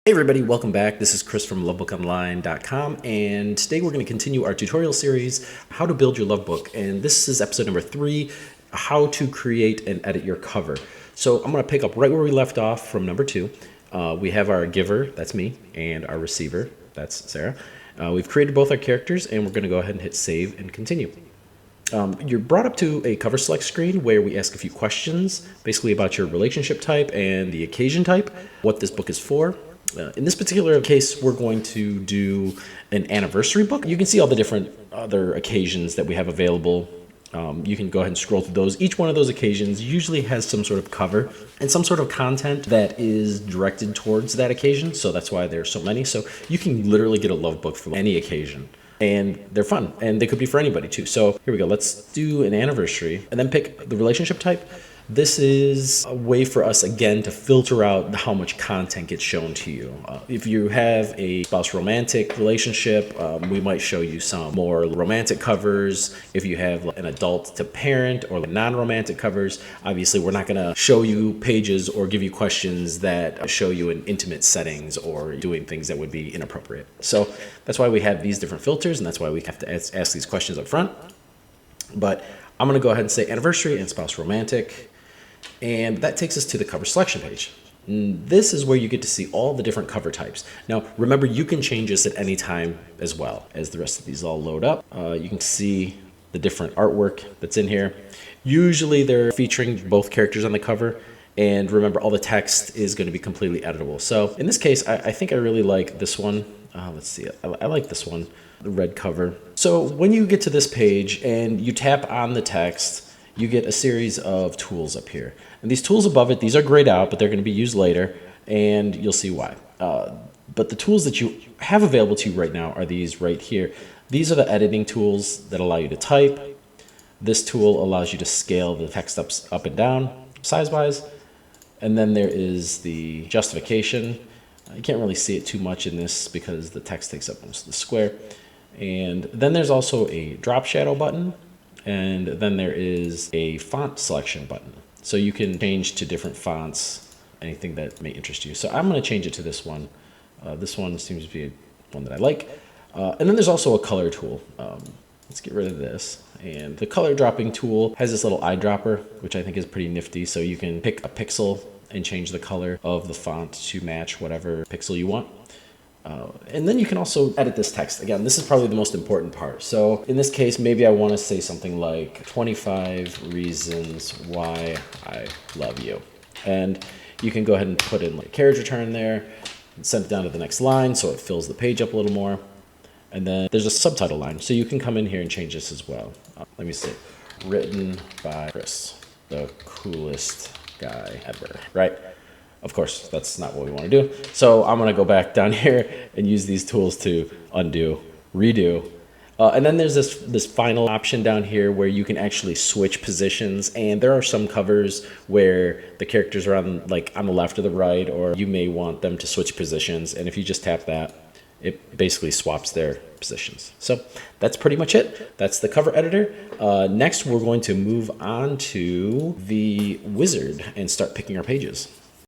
Hey everybody, welcome back. This is Chris from LoveBookOnline.com, and today we're going to continue our tutorial series, How to Build Your LoveBook. And this is episode number 3, How to Create and Edit Your Cover. So I'm going to pick up right where we left off from number 2. We have our giver, that's me, and our receiver, that's Sarah. We've created both our characters, and we're going to go ahead and hit save and continue. You're brought up to a cover select screen where we ask a few questions, basically about your relationship type and the occasion type, what this book is for. In this particular case, we're going to do an anniversary book. You can see all the different other occasions that we have available. You can go ahead and scroll through those. Each one of those occasions usually has some sort of cover and some sort of content that is directed towards that occasion. So that's why there's so many. So you can literally get a love book for any occasion. And they're fun, and they could be for anybody too. So here we go. Let's do an anniversary and then pick the relationship type. This is a way for us, again, to filter out how much content gets shown to you. If you have a spouse romantic relationship, we might show you some more romantic covers. If you have an adult to parent or non-romantic covers, obviously we're not going to show you pages or give you questions that show you in intimate settings or doing things that would be inappropriate. So that's why we have these different filters, and that's why we have to ask these questions up front. But I'm going to go ahead and say anniversary and spouse romantic. And that takes us to the cover selection page. This is where you get to see all the different cover types. Now, remember, you can change this at any time as well as the rest of these all load up. You can see the different artwork that's in here. Usually they're featuring both characters on the cover. And remember, all the text is going to be completely editable. So in this case, I think I really like this one. Let's see, I like this one, the red cover. So when you get to this page and you tap on the text, you get a series of tools up here. And these tools above it, these are grayed out, but they're going to be used later, and you'll see why. But the tools that you have available to you right now are these right here. These are the editing tools that allow you to type. This tool allows you to scale the text up and down, size-wise. And then there is the justification. You can't really see it too much in this because the text takes up most of the square. And then there's also a drop shadow button. And then there is a font selection button. So you can change to different fonts, anything that may interest you. So I'm going to change it to this one. This one seems to be one that I like. And then there's also a color tool. Let's get rid of this. And the color dropping tool has this little eyedropper, which I think is pretty nifty. So you can pick a pixel and change the color of the font to match whatever pixel you want. And then you can also edit this text. Again, this is probably the most important part. So in this case, maybe I want to say something like 25 reasons why I love you. And you can go ahead and put in like carriage return there and send it down to the next line so it fills the page up a little more. And then there's a subtitle line. So you can come in here and change this as well. Let me see. Written by Chris, the coolest guy ever, right? Of course, that's not what we want to do. So I'm going to go back down here and use these tools to undo, redo. And then there's this final option down here where you can actually switch positions. And there are some covers where the characters are on the left or the right, or you may want them to switch positions. And if you just tap that, it basically swaps their positions. So that's pretty much it. That's the cover editor. Next, we're going to move on to the wizard and start picking our pages.